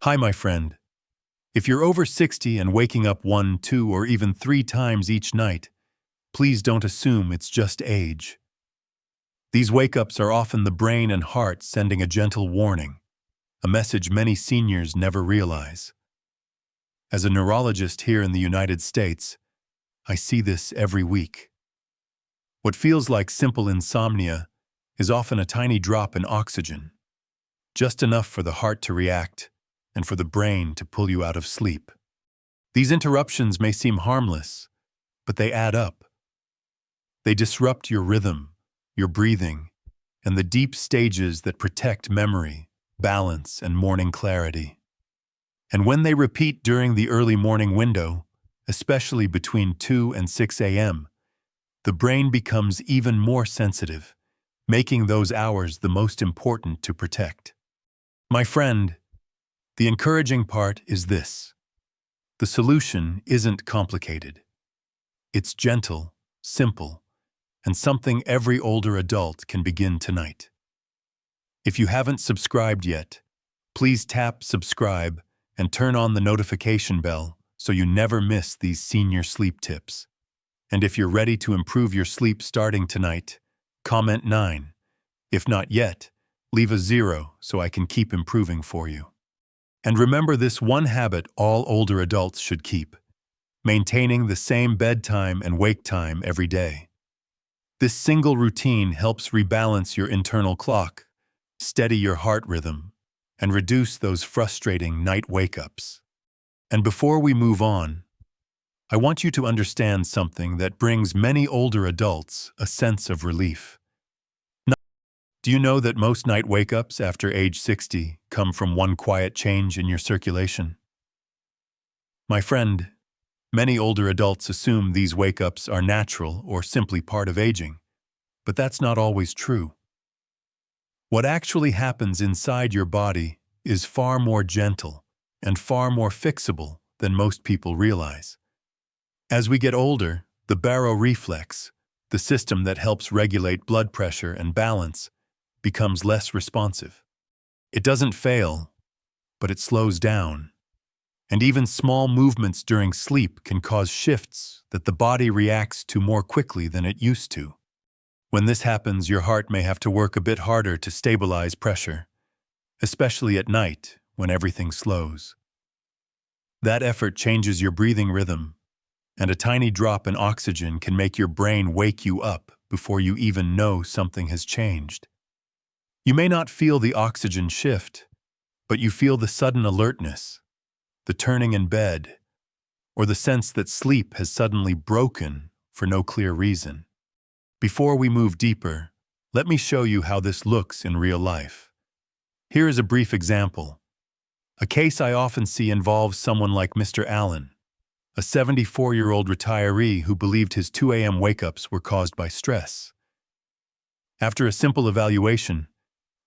Hi, my friend. If you're over 60 and waking up 1, 2, or even 3 times each night, please don't assume it's just age. These wake-ups are often the brain and heart sending a gentle warning, a message many seniors never realize. As a neurologist here in the United States, I see this every week. What feels like simple insomnia is often a tiny drop in oxygen, just enough for the heart to react and for the brain to pull you out of sleep. These interruptions may seem harmless, but they add up. They disrupt your rhythm, your breathing, and the deep stages that protect memory, balance, and morning clarity. And when they repeat during the early morning window, especially between 2 and 6 a.m., the brain becomes even more sensitive, making those hours the most important to protect. My friend, the encouraging part is this. The solution isn't complicated. It's gentle, simple, and something every older adult can begin tonight. If you haven't subscribed yet, please tap subscribe and turn on the notification bell so you never miss these senior sleep tips. And if you're ready to improve your sleep starting tonight, comment 9. If not yet, leave a 0 so I can keep improving for you. And remember this one habit all older adults should keep: maintaining the same bedtime and wake time every day. This single routine helps rebalance your internal clock, steady your heart rhythm, and reduce those frustrating night wake-ups. And before we move on, I want you to understand something that brings many older adults a sense of relief. Do you know that most night wake-ups after age 60 come from one quiet change in your circulation? My friend, many older adults assume these wake-ups are natural or simply part of aging, but that's not always true. What actually happens inside your body is far more gentle and far more fixable than most people realize. As we get older, the baroreflex, the system that helps regulate blood pressure and balance, becomes less responsive. It doesn't fail, but it slows down. And even small movements during sleep can cause shifts that the body reacts to more quickly than it used to. When this happens, your heart may have to work a bit harder to stabilize pressure, especially at night when everything slows. That effort changes your breathing rhythm, and a tiny drop in oxygen can make your brain wake you up before you even know something has changed. You may not feel the oxygen shift, but you feel the sudden alertness, the turning in bed, or the sense that sleep has suddenly broken for no clear reason. Before we move deeper, let me show you how this looks in real life. Here is a brief example. A case I often see involves someone like Mr. Allen, a 74-year-old retiree who believed his 2 a.m. wake-ups were caused by stress. After a simple evaluation,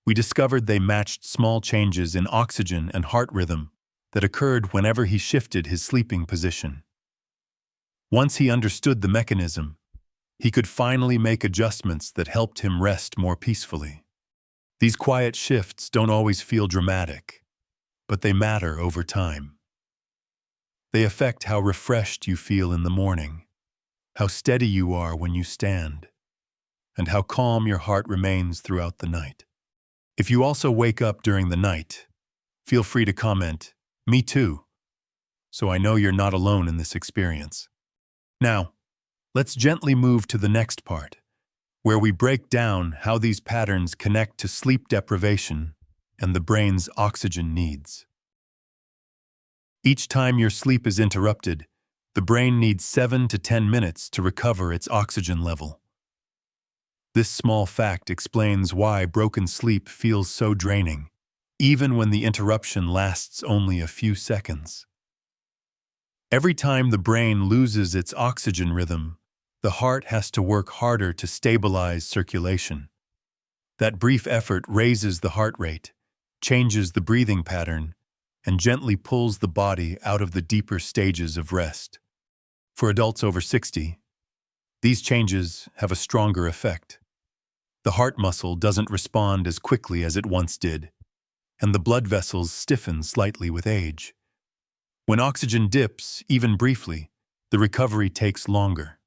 we discovered they matched small changes in oxygen and heart rhythm that occurred whenever he shifted his sleeping position. Once he understood the mechanism, he could finally make adjustments that helped him rest more peacefully. These quiet shifts don't always feel dramatic, but they matter over time. They affect how refreshed you feel in the morning, how steady you are when you stand, and how calm your heart remains throughout the night. If you also wake up during the night, feel free to comment, "Me too," so I know you're not alone in this experience. Now, let's gently move to the next part, where we break down how these patterns connect to sleep deprivation and the brain's oxygen needs. Each time your sleep is interrupted, the brain needs 7 to 10 minutes to recover its oxygen level. This small fact explains why broken sleep feels so draining, even when the interruption lasts only a few seconds. Every time the brain loses its oxygen rhythm, the heart has to work harder to stabilize circulation. That brief effort raises the heart rate, changes the breathing pattern, and gently pulls the body out of the deeper stages of rest. For adults over 60, these changes have a stronger effect. The heart muscle doesn't respond as quickly as it once did, and the blood vessels stiffen slightly with age. When oxygen dips, even briefly, the recovery takes longer.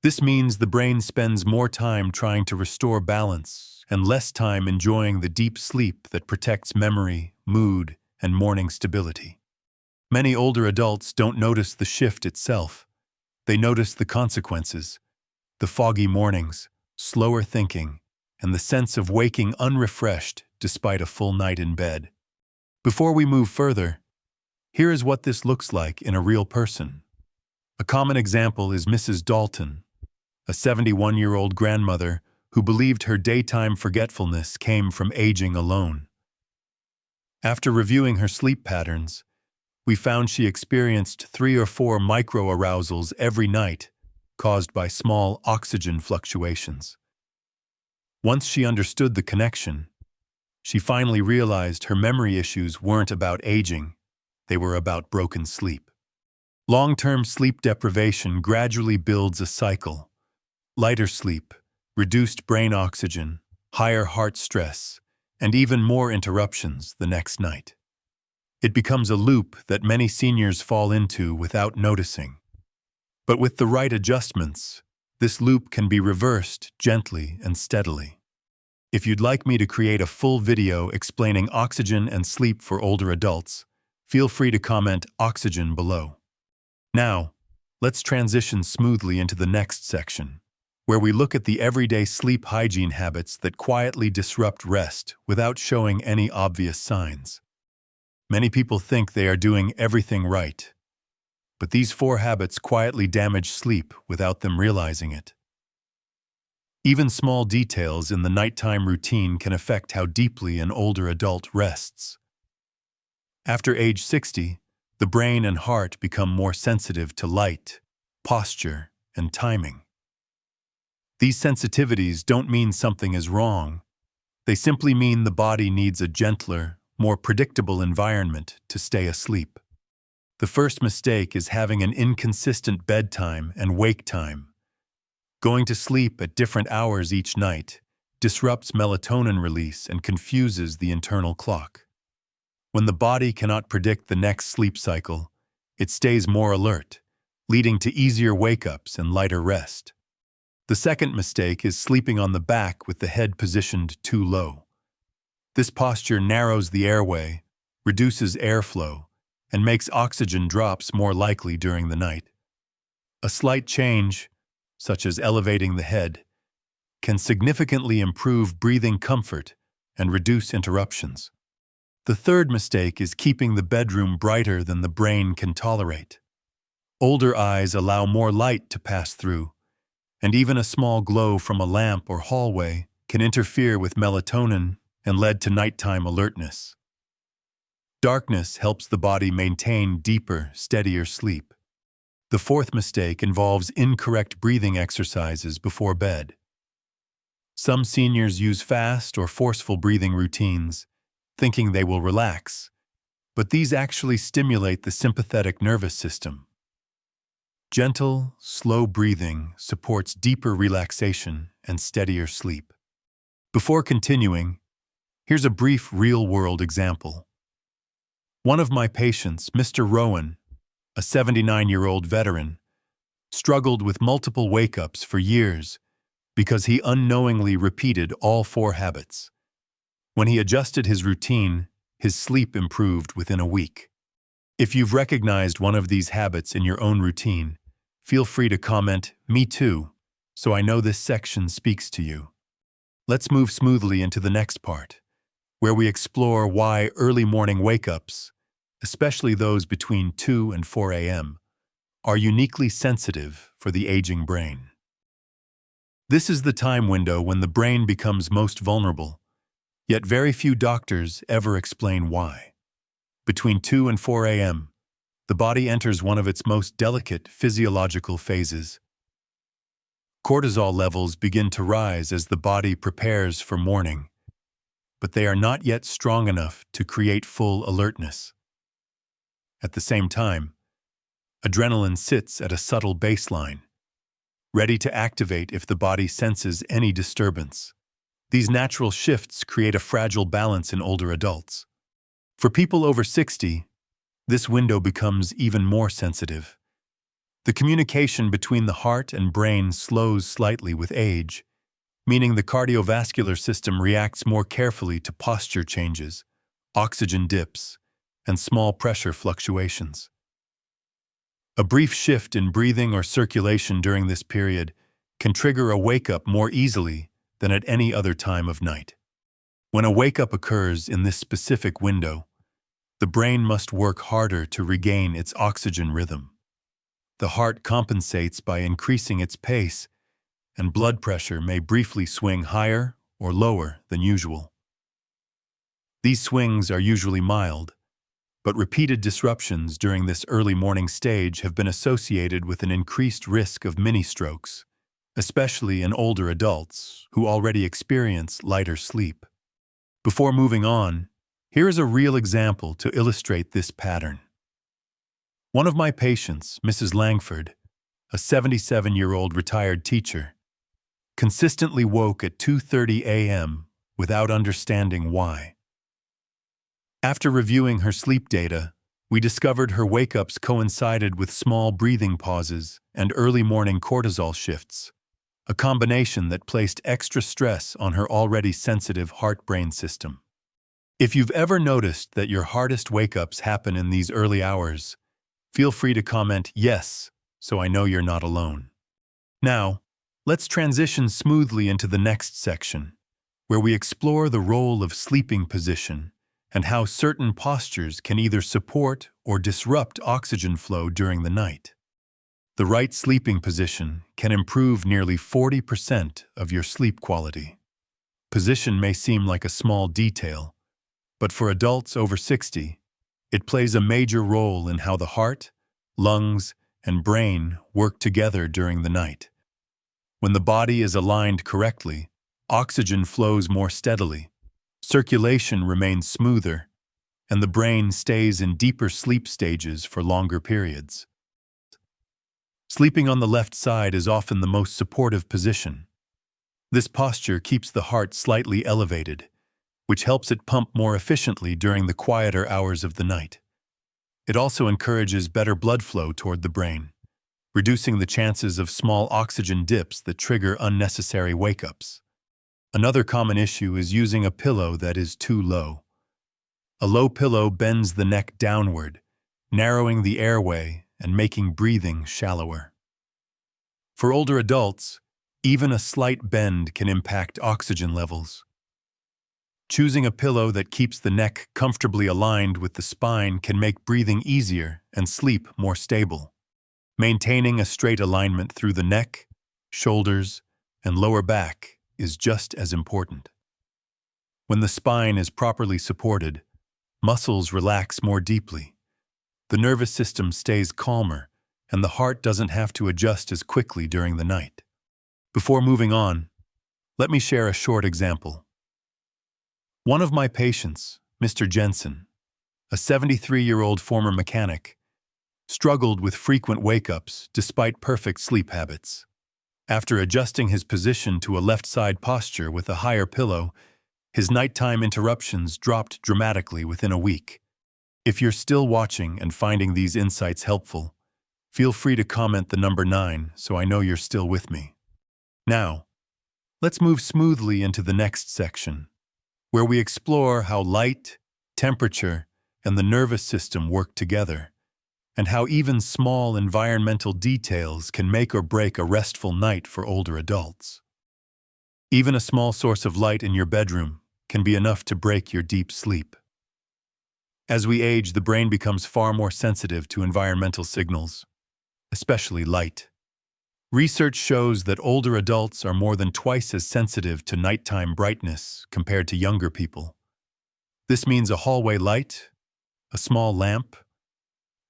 This means the brain spends more time trying to restore balance and less time enjoying the deep sleep that protects memory, mood, and morning stability. Many older adults don't notice the shift itself. They notice the consequences, the foggy mornings, slower thinking, and the sense of waking unrefreshed despite a full night in bed. Before we move further, here is what this looks like in a real person. A common example is Mrs. Dalton, a 71-year-old grandmother who believed her daytime forgetfulness came from aging alone. After reviewing her sleep patterns, we found she experienced 3 or 4 micro-arousals every night caused by small oxygen fluctuations. Once she understood the connection, she finally realized her memory issues weren't about aging, they were about broken sleep. Long-term sleep deprivation gradually builds a cycle. Lighter sleep, reduced brain oxygen, higher heart stress, and even more interruptions the next night. It becomes a loop that many seniors fall into without noticing. But with the right adjustments, this loop can be reversed gently and steadily. If you'd like me to create a full video explaining oxygen and sleep for older adults, feel free to comment oxygen below. Now, let's transition smoothly into the next section, where we look at the everyday sleep hygiene habits that quietly disrupt rest without showing any obvious signs. Many people think they are doing everything right, but these 4 habits quietly damage sleep without them realizing it. Even small details in the nighttime routine can affect how deeply an older adult rests. After age 60, the brain and heart become more sensitive to light, posture, and timing. These sensitivities don't mean something is wrong. They simply mean the body needs a gentler, more predictable environment to stay asleep. The first mistake is having an inconsistent bedtime and wake time. Going to sleep at different hours each night disrupts melatonin release and confuses the internal clock. When the body cannot predict the next sleep cycle, it stays more alert, leading to easier wake-ups and lighter rest. The second mistake is sleeping on the back with the head positioned too low. This posture narrows the airway, reduces airflow, and makes oxygen drops more likely during the night. A slight change, such as elevating the head, can significantly improve breathing comfort and reduce interruptions. The third mistake is keeping the bedroom brighter than the brain can tolerate. Older eyes allow more light to pass through, and even a small glow from a lamp or hallway can interfere with melatonin and lead to nighttime alertness. Darkness helps the body maintain deeper, steadier sleep. The fourth mistake involves incorrect breathing exercises before bed. Some seniors use fast or forceful breathing routines, thinking they will relax, but these actually stimulate the sympathetic nervous system. Gentle, slow breathing supports deeper relaxation and steadier sleep. Before continuing, here's a brief real-world example. One of my patients, Mr. Rowan, a 79-year-old veteran, struggled with multiple wake-ups for years because he unknowingly repeated all 4 habits. When he adjusted his routine, his sleep improved within a week. If you've recognized one of these habits in your own routine, feel free to comment, "Me too," so I know this section speaks to you. Let's move smoothly into the next part, where we explore why early morning wake-ups, especially those between 2 and 4 a.m., are uniquely sensitive for the aging brain. This is the time window when the brain becomes most vulnerable, yet very few doctors ever explain why. Between 2 and 4 a.m., the body enters one of its most delicate physiological phases. Cortisol levels begin to rise as the body prepares for morning, but they are not yet strong enough to create full alertness. At the same time, adrenaline sits at a subtle baseline, ready to activate if the body senses any disturbance. These natural shifts create a fragile balance in older adults. For people over 60, this window becomes even more sensitive. The communication between the heart and brain slows slightly with age, meaning the cardiovascular system reacts more carefully to posture changes, oxygen dips, and small pressure fluctuations. A brief shift in breathing or circulation during this period can trigger a wake-up more easily than at any other time of night. When a wake-up occurs in this specific window, the brain must work harder to regain its oxygen rhythm. The heart compensates by increasing its pace, and blood pressure may briefly swing higher or lower than usual. These swings are usually mild, but repeated disruptions during this early morning stage have been associated with an increased risk of mini-strokes, especially in older adults who already experience lighter sleep. Before moving on, here is a real example to illustrate this pattern. One of my patients, Mrs. Langford, a 77-year-old retired teacher, consistently woke at 2:30 a.m. without understanding why. After reviewing her sleep data, we discovered her wake-ups coincided with small breathing pauses and early morning cortisol shifts, a combination that placed extra stress on her already sensitive heart-brain system. If you've ever noticed that your hardest wake-ups happen in these early hours, feel free to comment "yes" so I know you're not alone. Now, let's transition smoothly into the next section, where we explore the role of sleeping position and how certain postures can either support or disrupt oxygen flow during the night. The right sleeping position can improve nearly 40% of your sleep quality. Position may seem like a small detail, but for adults over 60, it plays a major role in how the heart, lungs, and brain work together during the night. When the body is aligned correctly, oxygen flows more steadily, circulation remains smoother, and the brain stays in deeper sleep stages for longer periods. Sleeping on the left side is often the most supportive position. This posture keeps the heart slightly elevated, which helps it pump more efficiently during the quieter hours of the night. It also encourages better blood flow toward the brain, reducing the chances of small oxygen dips that trigger unnecessary wake-ups. Another common issue is using a pillow that is too low. A low pillow bends the neck downward, narrowing the airway and making breathing shallower. For older adults, even a slight bend can impact oxygen levels. Choosing a pillow that keeps the neck comfortably aligned with the spine can make breathing easier and sleep more stable. Maintaining a straight alignment through the neck, shoulders, and lower back is just as important. When the spine is properly supported, muscles relax more deeply. The nervous system stays calmer, and the heart doesn't have to adjust as quickly during the night. Before moving on, let me share a short example. One of my patients, Mr. Jensen, a 73-year-old former mechanic, struggled with frequent wake-ups despite perfect sleep habits. After adjusting his position to a left-side posture with a higher pillow, his nighttime interruptions dropped dramatically within a week. If you're still watching and finding these insights helpful, feel free to comment the number 9 so I know you're still with me. Now, let's move smoothly into the next section, where we explore how light, temperature, and the nervous system work together, and how even small environmental details can make or break a restful night for older adults. Even a small source of light in your bedroom can be enough to break your deep sleep. As we age, the brain becomes far more sensitive to environmental signals, especially light. Research shows that older adults are more than twice as sensitive to nighttime brightness compared to younger people. This means a hallway light, a small lamp,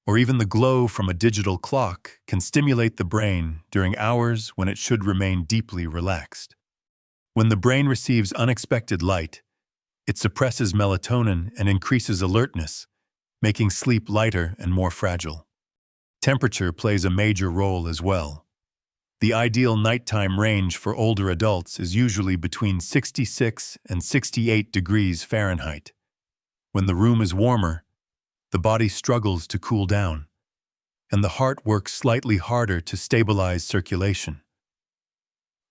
or even the glow from a digital clock can stimulate the brain during hours when it should remain deeply relaxed. When the brain receives unexpected light, it suppresses melatonin and increases alertness, making sleep lighter and more fragile. Temperature plays a major role as well. The ideal nighttime range for older adults is usually between 66 and 68 degrees Fahrenheit. When the room is warmer, the body struggles to cool down, and the heart works slightly harder to stabilize circulation.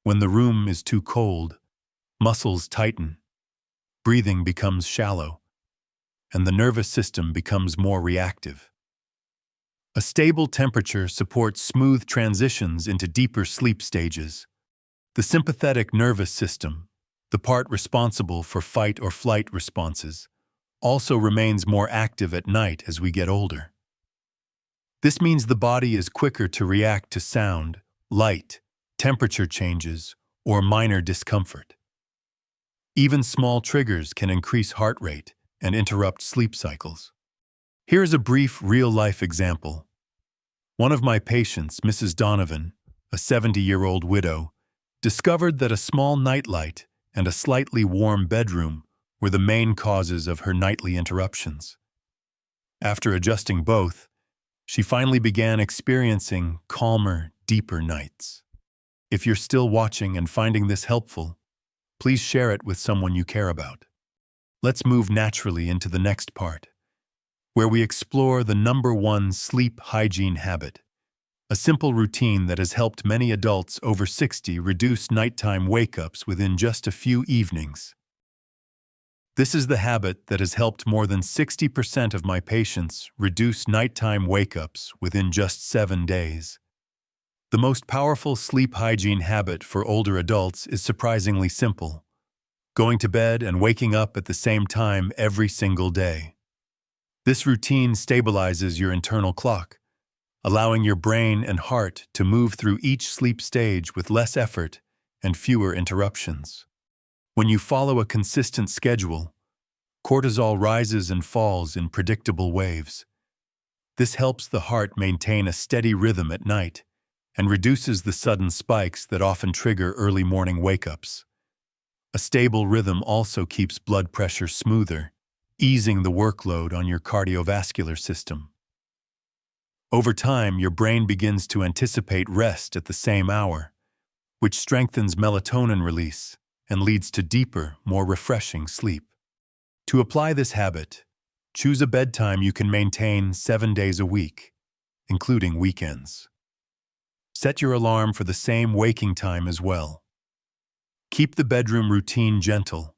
When the room is too cold, muscles tighten, breathing becomes shallow, and the nervous system becomes more reactive. A stable temperature supports smooth transitions into deeper sleep stages. The sympathetic nervous system, the part responsible for fight or flight responses, also remains more active at night as we get older. This means the body is quicker to react to sound, light, temperature changes, or minor discomfort. Even small triggers can increase heart rate and interrupt sleep cycles. Here is a brief real-life example. One of my patients, Mrs. Donovan, a 70-year-old widow, discovered that a small nightlight and a slightly warm bedroom were the main causes of her nightly interruptions. After adjusting both, she finally began experiencing calmer, deeper nights. If you're still watching and finding this helpful, please share it with someone you care about. Let's move naturally into the next part, where we explore the #1 sleep hygiene habit, a simple routine that has helped many adults over 60 reduce nighttime wake-ups within just a few evenings. This is the habit that has helped more than 60% of my patients reduce nighttime wake-ups within just 7 days. The most powerful sleep hygiene habit for older adults is surprisingly simple: going to bed and waking up at the same time every single day. This routine stabilizes your internal clock, allowing your brain and heart to move through each sleep stage with less effort and fewer interruptions. When you follow a consistent schedule, cortisol rises and falls in predictable waves. This helps the heart maintain a steady rhythm at night and reduces the sudden spikes that often trigger early morning wake-ups. A stable rhythm also keeps blood pressure smoother, easing the workload on your cardiovascular system. Over time, your brain begins to anticipate rest at the same hour, which strengthens melatonin release and leads to deeper, more refreshing sleep. To apply this habit, choose a bedtime you can maintain 7 days a week, including weekends. Set your alarm for the same waking time as well. Keep the bedroom routine gentle.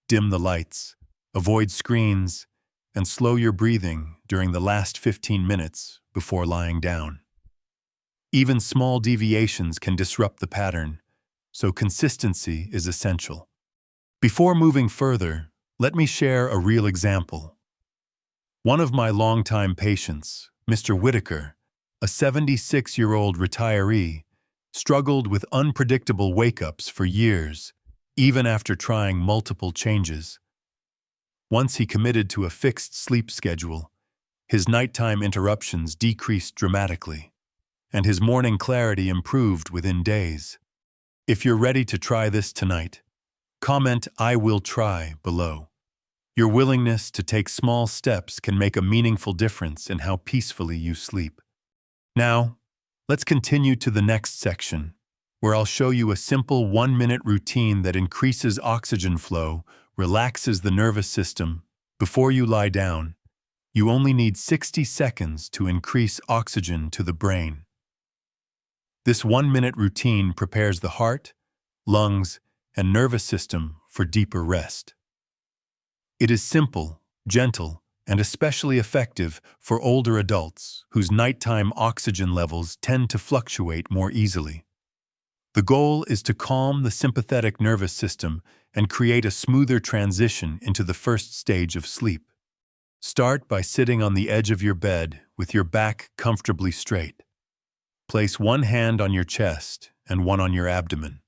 Dim the lights, avoid screens, and slow your breathing during the last 15 minutes before lying down. Even small deviations can disrupt the pattern, so consistency is essential. Before moving further, let me share a real example. One of my longtime patients, Mr. Whitaker, a 76-year-old retiree, struggled with unpredictable wake-ups for years, even after trying multiple changes. Once he committed to a fixed sleep schedule, his nighttime interruptions decreased dramatically, and his morning clarity improved within days. If you're ready to try this tonight, comment "I will try" below. Your willingness to take small steps can make a meaningful difference in how peacefully you sleep. Now, let's continue to the next section, where I'll show you a simple 1-minute routine that increases oxygen flow, relaxes the nervous system. Before you lie down, you only need 60 seconds to increase oxygen to the brain. This 1-minute routine prepares the heart, lungs, and nervous system for deeper rest. It is simple, gentle, and especially effective for older adults whose nighttime oxygen levels tend to fluctuate more easily. The goal is to calm the sympathetic nervous system and create a smoother transition into the first stage of sleep. Start by sitting on the edge of your bed with your back comfortably straight. Place one hand on your chest and one on your abdomen.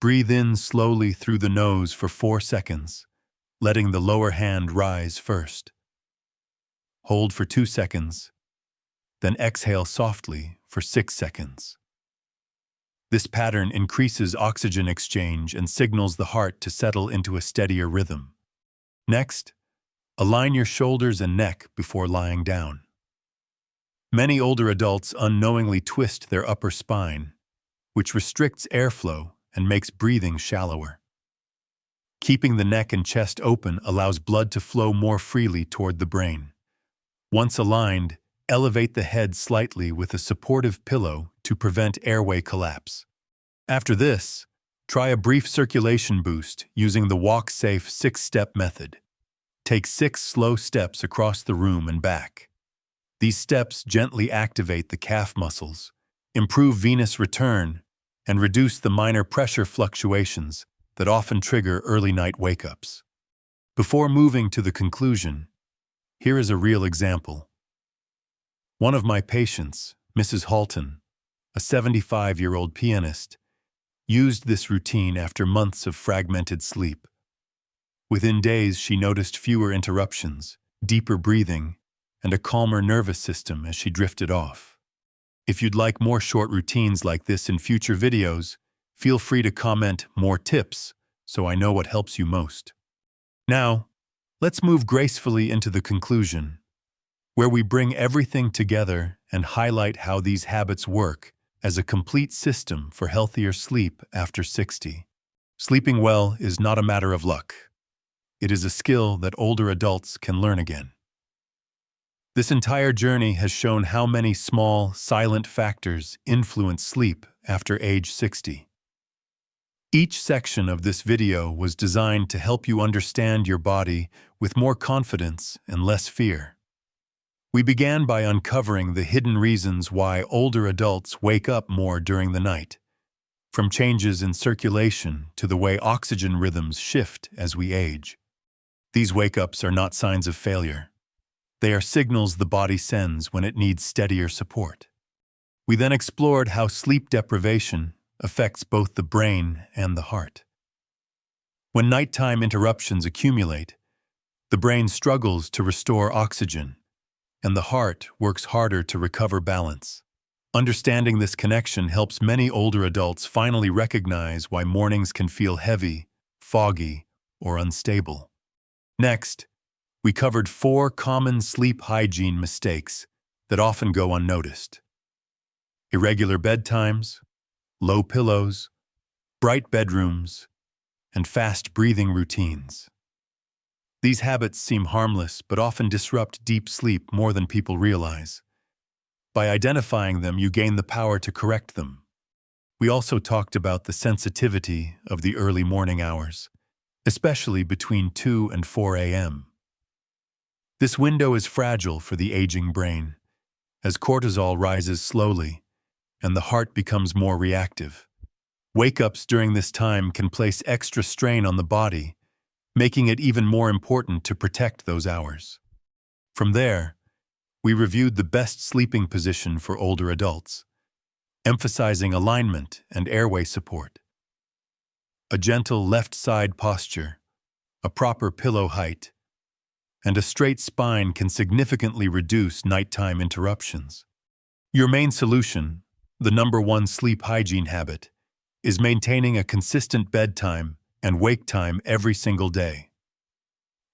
Breathe in slowly through the nose for 4 seconds, letting the lower hand rise first. Hold for 2 seconds, then exhale softly for 6 seconds. This pattern increases oxygen exchange and signals the heart to settle into a steadier rhythm. Next, align your shoulders and neck before lying down. Many older adults unknowingly twist their upper spine, which restricts airflow and makes breathing shallower. Keeping the neck and chest open allows blood to flow more freely toward the brain. Once aligned, elevate the head slightly with a supportive pillow to prevent airway collapse. After this, try a brief circulation boost using the walk-safe 6-step method. Take 6 slow steps across the room and back. These steps gently activate the calf muscles, improve venous return, and reduce the minor pressure fluctuations that often trigger early night wake-ups. Before moving to the conclusion, here is a real example. One of my patients, Mrs. Halton, a 75-year-old pianist, used this routine after months of fragmented sleep. Within days, she noticed fewer interruptions, deeper breathing, and a calmer nervous system as she drifted off. If you'd like more short routines like this in future videos, feel free to comment more tips so I know what helps you most. Now, let's move gracefully into the conclusion, where we bring everything together and highlight how these habits work as a complete system for healthier sleep after 60. Sleeping well is not a matter of luck. It is a skill that older adults can learn again. This entire journey has shown how many small, silent factors influence sleep after age 60. Each section of this video was designed to help you understand your body with more confidence and less fear. We began by uncovering the hidden reasons why older adults wake up more during the night, from changes in circulation to the way oxygen rhythms shift as we age. These wake-ups are not signs of failure. They are signals the body sends when it needs steadier support. We then explored how sleep deprivation affects both the brain and the heart. When nighttime interruptions accumulate, the brain struggles to restore oxygen, and the heart works harder to recover balance. Understanding this connection helps many older adults finally recognize why mornings can feel heavy, foggy, or unstable. Next, we covered 4 common sleep hygiene mistakes that often go unnoticed: irregular bedtimes, low pillows, bright bedrooms, and fast breathing routines. These habits seem harmless but often disrupt deep sleep more than people realize. By identifying them, you gain the power to correct them. We also talked about the sensitivity of the early morning hours, especially between 2 and 4 a.m. This window is fragile for the aging brain, as cortisol rises slowly and the heart becomes more reactive. Wake-ups during this time can place extra strain on the body, making it even more important to protect those hours. From there, we reviewed the best sleeping position for older adults, emphasizing alignment and airway support. A gentle left side posture, a proper pillow height, and a straight spine can significantly reduce nighttime interruptions. Your main solution, the #1 sleep hygiene habit, is maintaining a consistent bedtime and wake time every single day.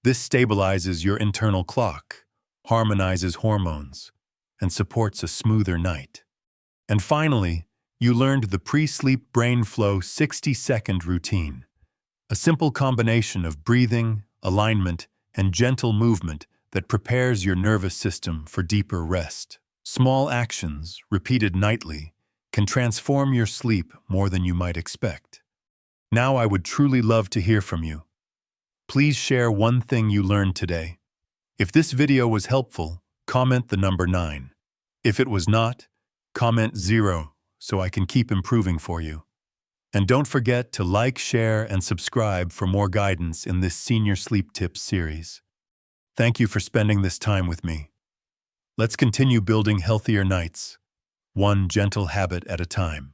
This stabilizes your internal clock, harmonizes hormones, and supports a smoother night. And finally, you learned the pre-sleep brain flow 60-second routine, a simple combination of breathing, alignment, and gentle movement that prepares your nervous system for deeper rest. Small actions, repeated nightly, can transform your sleep more than you might expect. Now I would truly love to hear from you. Please share one thing you learned today. If this video was helpful, comment the number 9. If it was not, comment 0 so I can keep improving for you. And don't forget to like, share, and subscribe for more guidance in this Senior Sleep Tips series. Thank you for spending this time with me. Let's continue building healthier nights, one gentle habit at a time.